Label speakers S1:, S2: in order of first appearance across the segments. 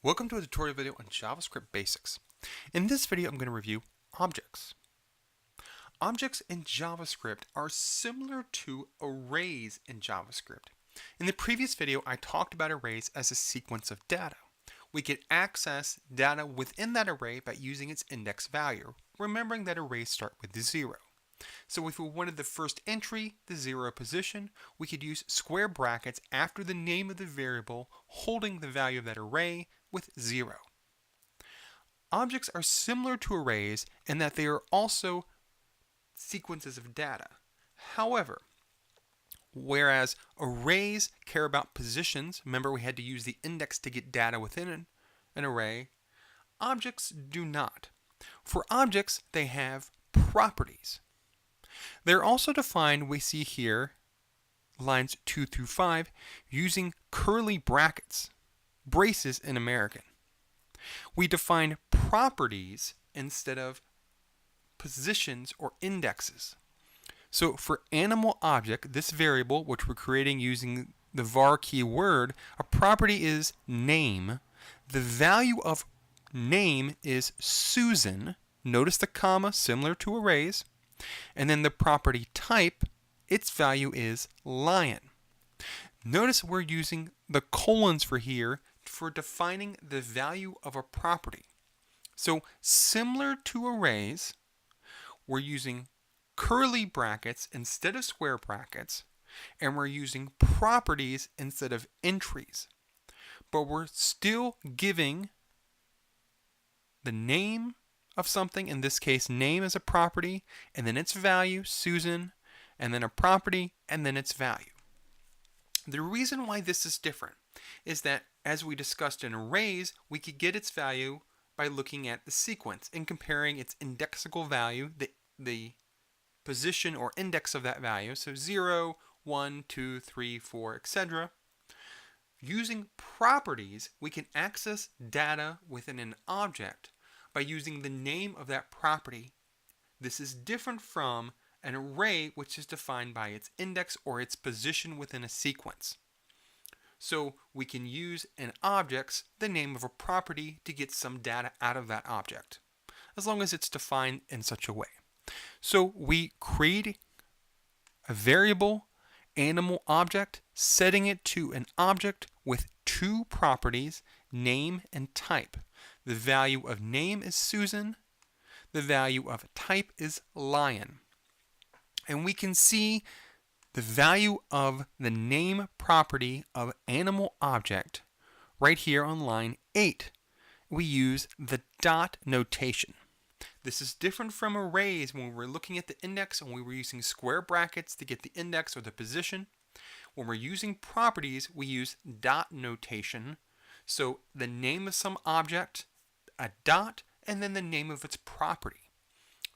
S1: Welcome to a tutorial video on JavaScript basics. In this video, I'm going to review objects. Objects in JavaScript are similar to arrays in JavaScript. In the previous video, I talked about arrays as a sequence of data. We could access data within that array by using its index value, remembering that arrays start with 0. So if we wanted the first entry, the 0 position, we could use square brackets after the name of the variable holding the value of that array with 0. Objects are similar to arrays in that they are also sequences of data. However, whereas arrays care about positions, remember we had to use the index to get data within an array, objects do not. For objects, they have properties. They're also defined, we see here, lines 2 through 5, using curly brackets, braces in American. We define properties instead of positions or indexes. So for animal object, this variable, which we're creating using the var keyword, a property is name. The value of name is Susan. Notice the comma, similar to arrays. And then the property type, its value is lion. Notice we're using the colons for here for defining the value of a property. So similar to arrays, we're using curly brackets instead of square brackets, and we're using properties instead of entries. But we're still giving the name of something, in this case name is a property, and then its value, Susan, and then a property, and then its value. The reason why this is different is that, as we discussed in arrays, we could get its value by looking at the sequence and comparing its indexical value, the position or index of that value, so 0, 1, 2, 3, 4, etc. Using properties, we can access data within an object by using the name of that property. This is different from an array, which is defined by its index or its position within a sequence. So we can use in objects the name of a property to get some data out of that object, as long as it's defined in such a way. So we create a variable animal object, setting it to an object with two properties, name and type. The value of name is Susan. The value of type is lion. And we can see the value of the name property of animal object right here on line 8. We use the dot notation. This is different from arrays when we were looking at the index and we were using square brackets to get the index or the position. When we're using properties, we use dot notation. So the name of some object, a dot, and then the name of its property.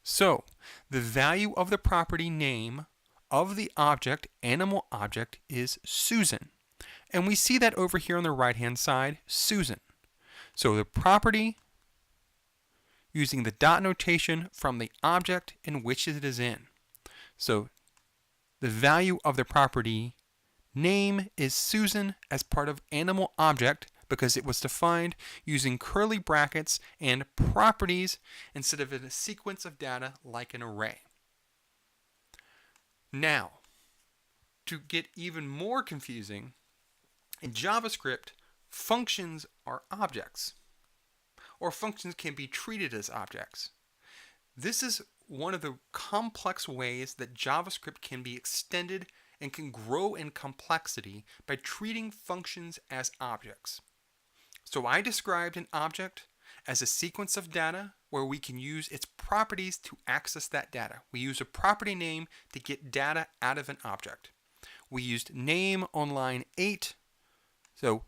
S1: So the value of the property name of the object, animal object, is Susan. And we see that over here on the right-hand side, Susan. So the property, using the dot notation from the object in which it is in. So the value of the property name is Susan as part of animal object, because it was defined using curly brackets and properties instead of in a sequence of data like an array. Now, to get even more confusing, in JavaScript, functions are objects, or functions can be treated as objects. This is one of the complex ways that JavaScript can be extended and can grow in complexity by treating functions as objects. So I described an object as a sequence of data where we can use its properties to access that data. We use a property name to get data out of an object. We used name on line 8, so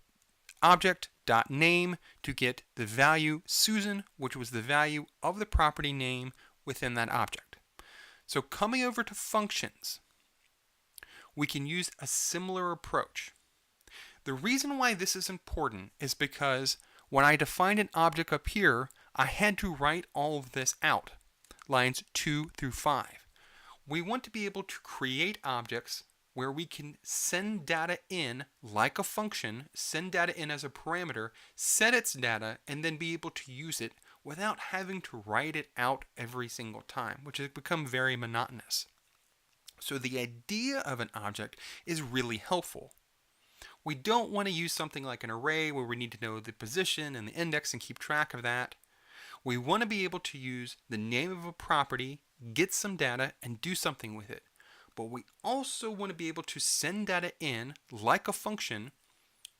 S1: object.name to get the value Susan, which was the value of the property name within that object. So coming over to functions, we can use a similar approach. The reason why this is important is because when I defined an object up here, I had to write all of this out, lines 2 through 5. We want to be able to create objects where we can send data in like a function, send data in as a parameter, set its data, and then be able to use it without having to write it out every single time, which has become very monotonous. So the idea of an object is really helpful. We don't want to use something like an array where we need to know the position and the index and keep track of that. We want to be able to use the name of a property, get some data, and do something with it. But we also want to be able to send data in like a function,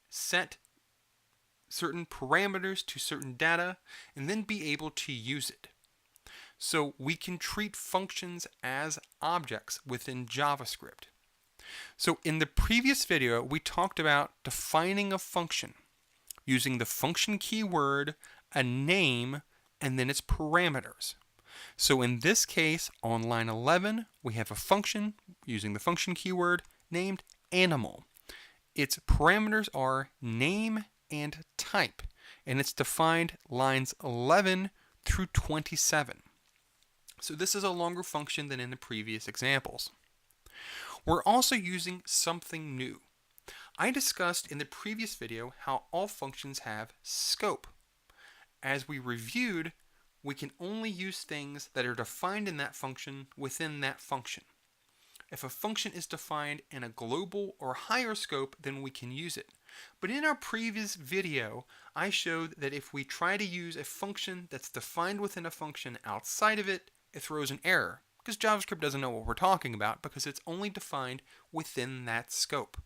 S1: set certain parameters to certain data, and then be able to use it. So we can treat functions as objects within JavaScript. So in the previous video, we talked about defining a function using the function keyword, a name, and then its parameters. So in this case, on line 11, we have a function using the function keyword named animal. Its parameters are name and type, and it's defined lines 11 through 27. So this is a longer function than in the previous examples. We're also using something new. I discussed in the previous video how all functions have scope. As we reviewed, we can only use things that are defined in that function within that function. If a function is defined in a global or higher scope, then we can use it. But in our previous video, I showed that if we try to use a function that's defined within a function outside of it, it throws an error, because JavaScript doesn't know what we're talking about because it's only defined within that scope.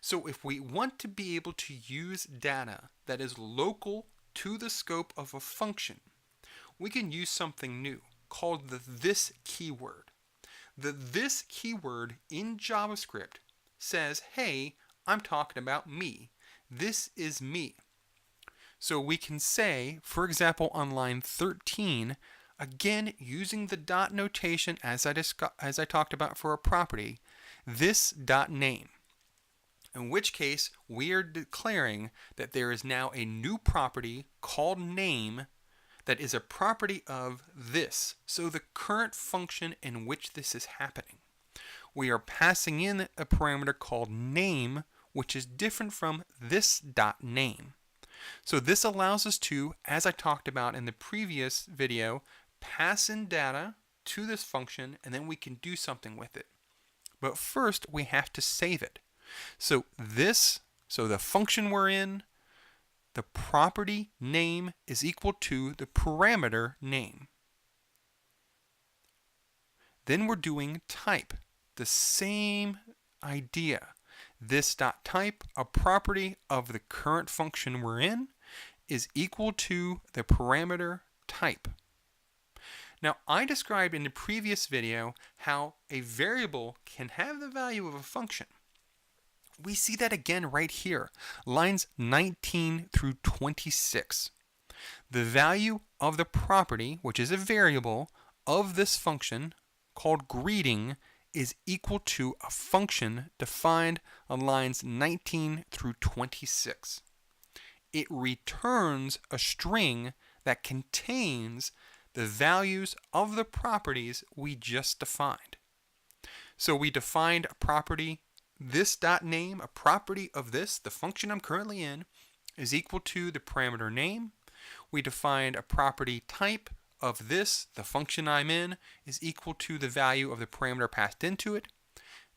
S1: So if we want to be able to use data that is local to the scope of a function, we can use something new called the this keyword. The this keyword in JavaScript says, hey, I'm talking about me. This is me. So we can say, for example, on line 13, again using the dot notation as I talked about for a property, this dot name. In which case, we are declaring that there is now a new property called name that is a property of this, so the current function in which this is happening. We are passing in a parameter called name, which is different from this dot name. So this allows us to, as I talked about in the previous video, pass in data to this function, and then we can do something with it. But first, we have to save it. So the function we're in, the property name is equal to the parameter name. Then we're doing type, the same idea. This dot type, a property of the current function we're in, is equal to the parameter type. Now, I described in the previous video how a variable can have the value of a function. We see that again right here, lines 19 through 26. The value of the property, which is a variable, of this function called greeting is equal to a function defined on lines 19 through 26. It returns a string that contains the values of the properties we just defined. So we defined a property, this dot name, a property of this, the function I'm currently in, is equal to the parameter name. We defined a property type of this, the function I'm in, is equal to the value of the parameter passed into it.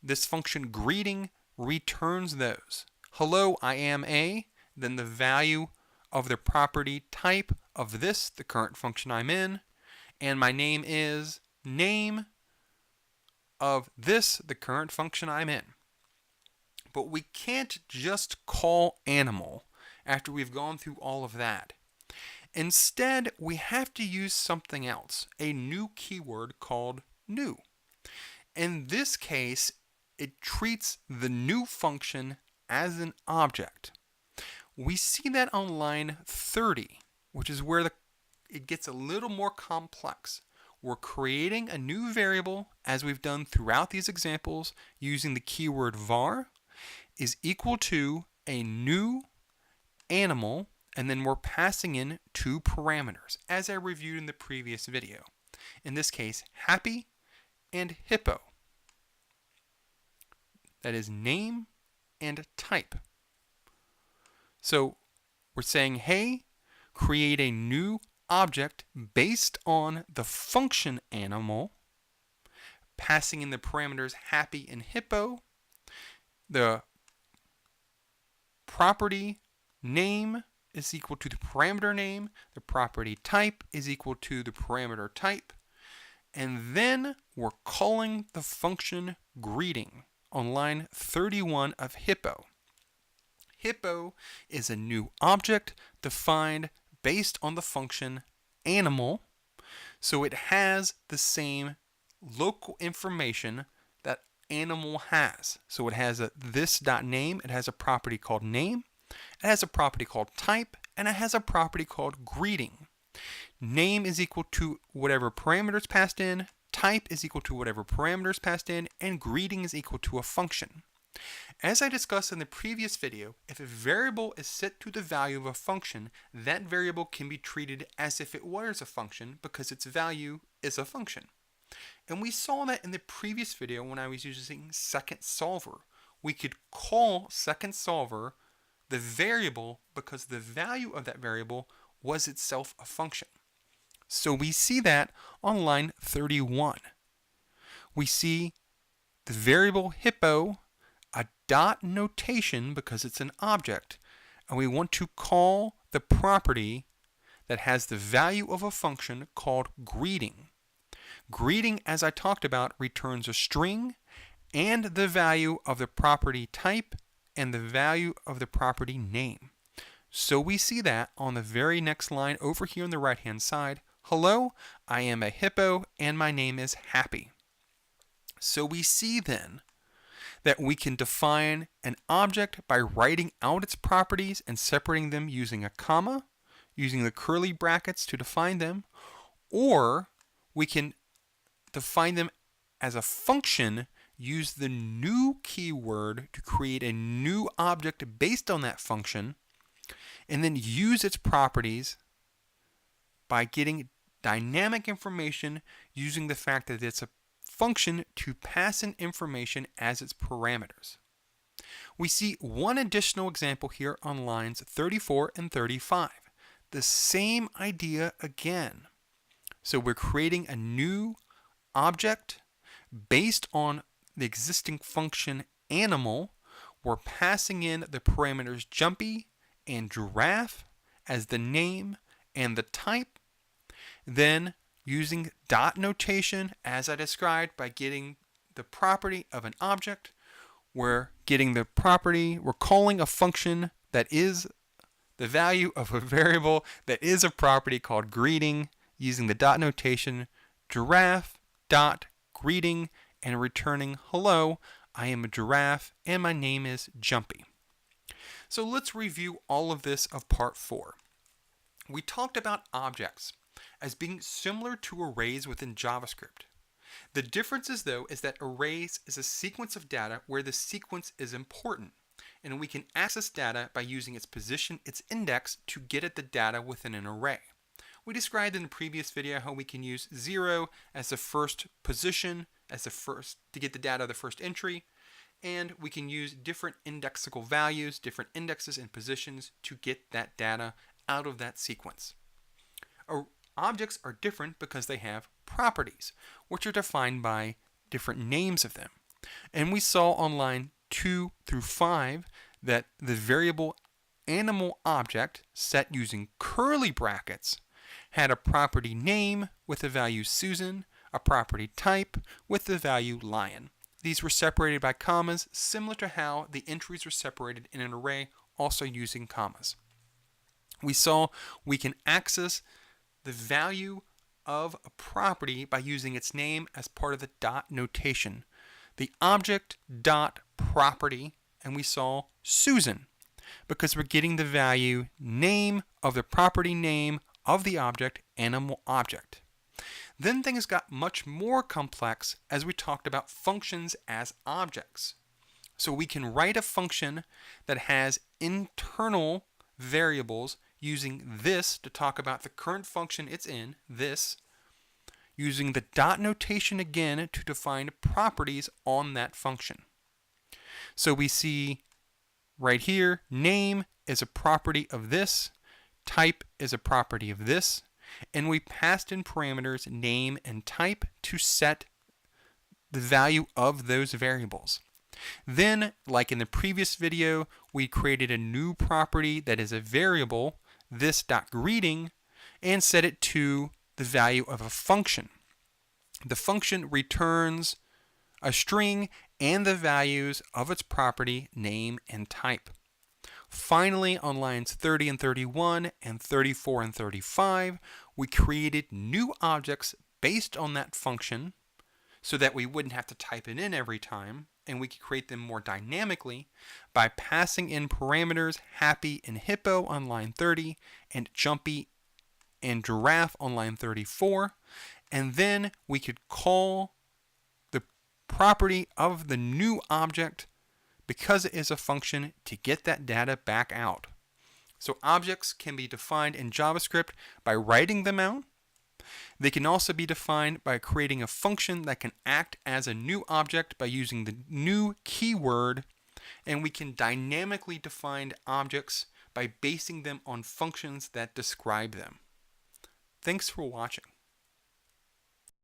S1: This function greeting returns those. Hello, I am a, then the value of the property type of this, the current function I'm in, and my name is name of this, the current function I'm in. But we can't just call animal after we've gone through all of that. Instead, we have to use something else, a new keyword called new. In this case, it treats the new function as an object. We see that on line 30, which is where it gets a little more complex. We're creating a new variable, as we've done throughout these examples, using the keyword var, is equal to a new animal, and then we're passing in two parameters, as I reviewed in the previous video. In this case, happy and hippo. that is name and type. So we're saying, hey, create a new object based on the function animal, passing in the parameters happy and hippo, the property name is equal to the parameter name, the property type is equal to the parameter type, and then we're calling the function greeting on line 31 of hippo. Hippo is a new object defined based on the function animal, so it has the same local information that animal has. So it has a this.name, it has a property called name, it has a property called type, and it has a property called greeting. Name is equal to whatever parameters passed in, type is equal to whatever parameters passed in, and greeting is equal to a function. As I discussed in the previous video, if a variable is set to the value of a function, that variable can be treated as if it was a function because its value is a function. And we saw that in the previous video when I was using second solver. We could call second solver the variable because the value of that variable was itself a function. So we see that on line 31. We see the variable hippo, a dot notation because it's an object, and we want to call the property that has the value of a function called greeting. Greeting, as I talked about, returns a string and the value of the property type and the value of the property name. So we see that on the very next line over here on the right hand side. Hello, I am a hippo and my name is Happy. So we see then that we can define an object by writing out its properties and separating them using a comma, using the curly brackets to define them, or we can define them as a function, use the new keyword to create a new object based on that function, and then use its properties by getting dynamic information using the fact that it's a function to pass in information as its parameters. We see one additional example here on lines 34 and 35. The same idea again. So we're creating a new object based on the existing function animal. We're passing in the parameters jumpy and giraffe as the name and the type. Then using dot notation as I described by getting the property of an object, we're calling a function that is the value of a variable that is a property called greeting using the dot notation giraffe dot greeting and returning hello, I am a giraffe and my name is Jumpy. So let's review all of this of part 4. We talked about objects as being similar to arrays within JavaScript. The difference is that arrays is a sequence of data where the sequence is important, and we can access data by using its position, its index, to get at the data within an array. We described in the previous video how we can use 0 as the first position, to get the data of the first entry, and we can use different indexical values, different indexes and positions to get that data out of that sequence. Objects are different because they have properties, which are defined by different names of them. And we saw on line 2 through 5 that the variable animal object set using curly brackets had a property name with the value Susan, a property type with the value lion. These were separated by commas, similar to how the entries were separated in an array, also using commas. We saw we can access the value of a property by using its name as part of the dot notation. The object dot property, and we saw Susan, because we're getting the value name of the property name of the object, animal object. Then things got much more complex as we talked about functions as objects. So we can write a function that has internal variables using this to talk about the current function it's in, this, using the dot notation again to define properties on that function. So we see right here, name is a property of this, type is a property of this, and we passed in parameters name and type to set the value of those variables. Then, like in the previous video, we created a new property that is a variable, this.greeting, and set it to the value of a function. The function returns a string and the values of its property, name, and type. Finally, on lines 30 and 31 and 34 and 35, we created new objects based on that function so that we wouldn't have to type it in every time, and we could create them more dynamically by passing in parameters happy and hippo on line 30 and jumpy and giraffe on line 34, and then we could call the property of the new object because it is a function to get that data back out. So objects can be defined in JavaScript by writing them out. They can also be defined by creating a function that can act as a new object by using the new keyword, and we can dynamically define objects by basing them on functions that describe them. Thanks for watching.